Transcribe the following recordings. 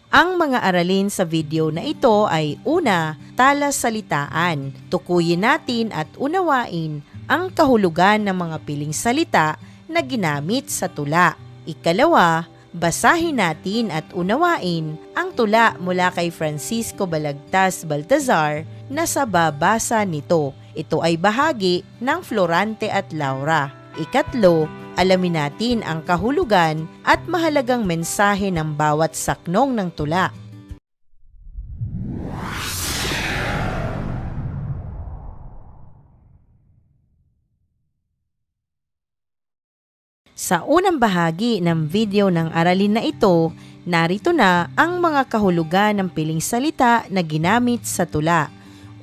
Ang mga aralin sa video na ito ay una, talasalitaan. Tukuyin natin at unawain ang kahulugan ng mga piling salita na ginamit sa tula. Ikalawa, basahin natin at unawain ang tula mula kay Francisco Balagtas Baltazar na sa babasa nito. Ito ay bahagi ng Florante at Laura. Ikatlo, alamin natin ang kahulugan at mahalagang mensahe ng bawat saknong ng tula. Sa unang bahagi ng video ng aralin na ito, narito na ang mga kahulugan ng piling salita na ginamit sa tula.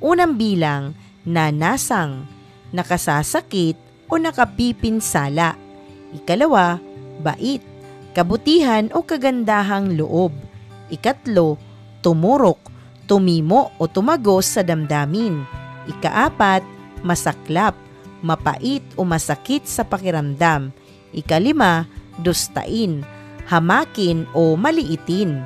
Unang bilang, nanasang, nakasasakit o nakapipinsala. Ikalawa, bait, kabutihan o kagandahang loob. Ikatlo, tumurok, tumimo o tumagos sa damdamin. Ikaapat, masaklap, mapait o masakit sa pakiramdam. Ikalima, dustain, hamakin o maliitin.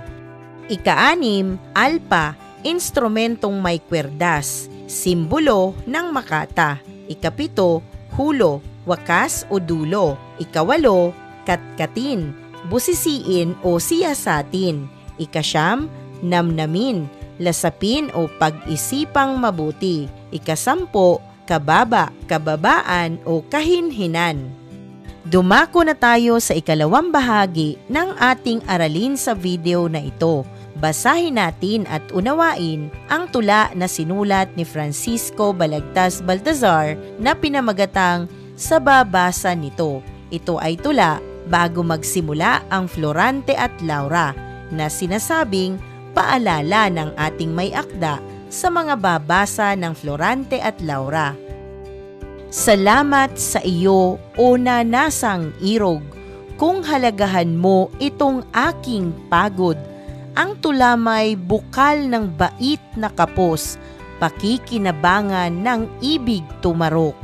Ikaanim, alpa, instrumentong may kwerdas, simbolo ng makata. Ikapito, hulo, wakas o dulo. Ikawalo, katkatin, busisiin o siyasatin. Ikasyam, namnamin, lasapin o pag-isipang mabuti. Ikasampo, kababa, kababaan o kahinhinan. Dumako na tayo sa ikalawang bahagi ng ating aralin sa video na ito. Basahin natin at unawain ang tula na sinulat ni Francisco Balagtas Baltazar na pinamagatang Sa Babasa Nito. Ito ay tula bago magsimula ang Florante at Laura na sinasabing paalala ng ating may akda sa mga babasa ng Florante at Laura. Salamat sa iyo, o nanasang irog, kung halagahan mo itong aking pagod. Ang tula may bukal ng bait na kapos, pakikinabangan ng ibig tumarok.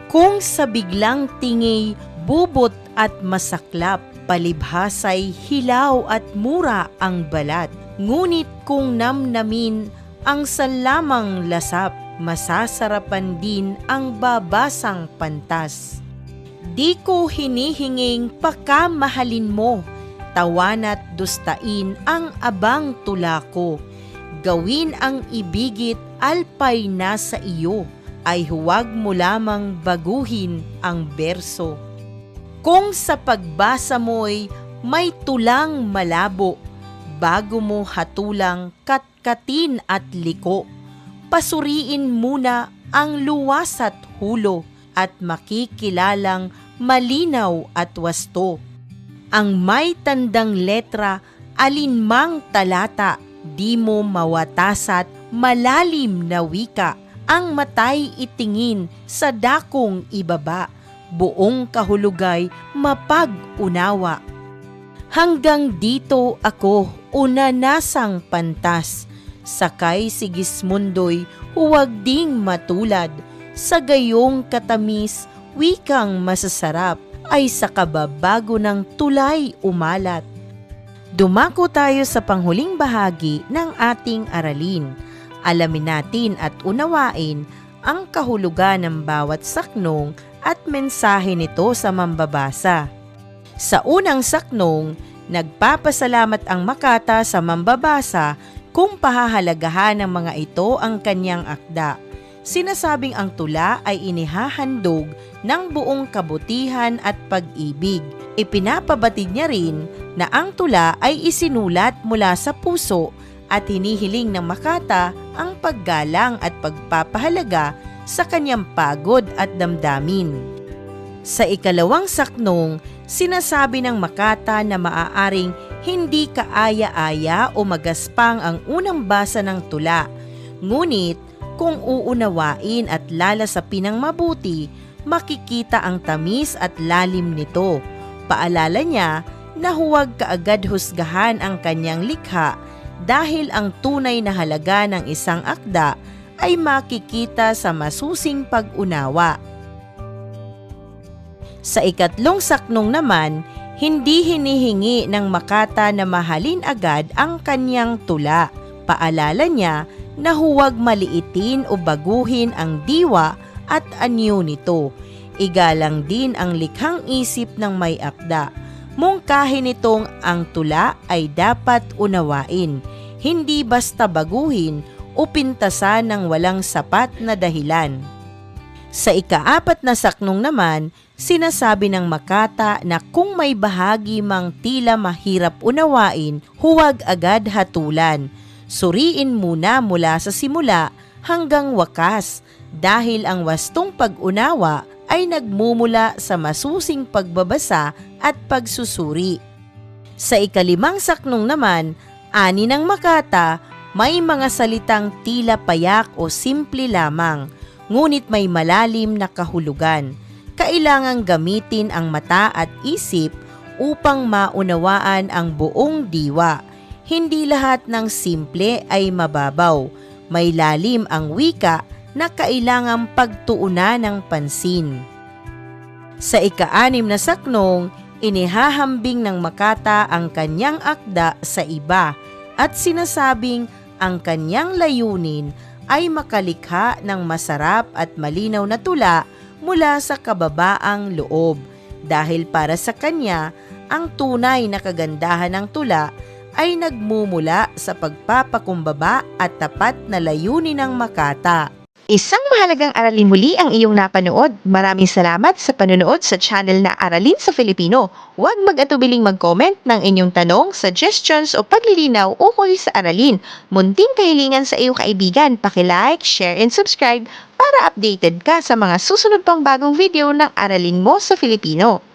Kung sa biglang tingay, bubot at masaklap, palibhasay, hilaw at mura ang balat. Ngunit kung namnamin ang salamang lasap, masasarapan din ang babasang pantas. Di ko hinihinging pakamahalin mo, tawanat dustain ang abang tula ko. Gawin ang ibigit alpay na sa iyo, ay huwag mo lamang baguhin ang berso. Kung sa pagbasa mo'y may tulang malabo, bago mo hatulang katkatin at liko, pasuriin muna ang luwas at hulo at makikilalang malinaw at wasto. Ang may tandang letra, alinmang talata, di mo mawatasat malalim na wika. Ang matay itingin sa dakong ibaba, buong kahulugay mapag-unawa. Hanggang dito ako, unanasang pantas, sakay Sigismundo'y huwag ding matulad, sa gayong katamis, wikang masasarap, ay sa kababago ng tulay umalat. Dumako tayo sa panghuling bahagi ng ating aralin. Alamin natin at unawain ang kahulugan ng bawat saknong at mensahe nito sa mambabasa. Sa unang saknong, nagpapasalamat ang makata sa mambabasa kung pahahalagahan ng mga ito ang kanyang akda. Sinasabing ang tula ay inihahandog ng buong kabutihan at pag-ibig. Ipinapabatid niya rin na ang tula ay isinulat mula sa puso at hinihiling ng makata ang paggalang at pagpapahalaga sa kanyang pagod at damdamin. Sa ikalawang saknong, sinasabi ng makata na maaaring hindi kaaya-aya o magaspang ang unang basa ng tula. Ngunit kung uunawain at lalasapin ng mabuti, makikita ang tamis at lalim nito. Paalala niya na huwag kaagad husgahan ang kanyang likha dahil ang tunay na halaga ng isang akda ay makikita sa masusing pag-unawa. Sa ikatlong saknong naman, Hindi hinihingi ng Makata na mahalin agad ang kanyang tula. Paalala niya na huwag maliitin o baguhin ang diwa at anyo nito. Igalang din ang likhang isip ng may akda. Mungkahin nitong ang tula ay dapat unawain, hindi basta baguhin o pintasan ng walang sapat na dahilan. Sa ika-4 na saknong naman, sinasabi ng Makata na kung may bahagi mang tila mahirap unawain, huwag agad hatulan. Suriin muna mula sa simula hanggang wakas dahil ang wastong pag-unawa ay nagmumula sa masusing pagbabasa at pagsusuri. Sa ika-5 saknong naman, ani ng Makata, may mga salitang tila payak o simple lamang, ngunit may malalim na kahulugan. Kailangang gamitin ang mata at isip upang maunawaan ang buong diwa. Hindi lahat ng simple ay mababaw. May lalim ang wika na kailangang pagtuunan ng pansin. Sa ika-6 na saknong, inihahambing ng Makata ang kanyang akda sa iba at sinasabing ang kanyang layunin ay makalikha ng masarap at malinaw na tula mula sa kababaang loob. Dahil para sa kanya, ang tunay na kagandahan ng tula ay nagmumula sa pagpapakumbaba at tapat na layunin ng Makata. Isang mahalagang aralin muli ang iyong napanood. Maraming salamat sa panonood sa channel na Aralin sa Filipino. Huwag mag-atubiling mag-comment ng inyong tanong, suggestions o paglilinaw ukol sa aralin. Munting kahilingan sa iyong kaibigan, paki-like, share and subscribe para updated ka sa mga susunod pang bagong video ng Aralin mo sa Filipino.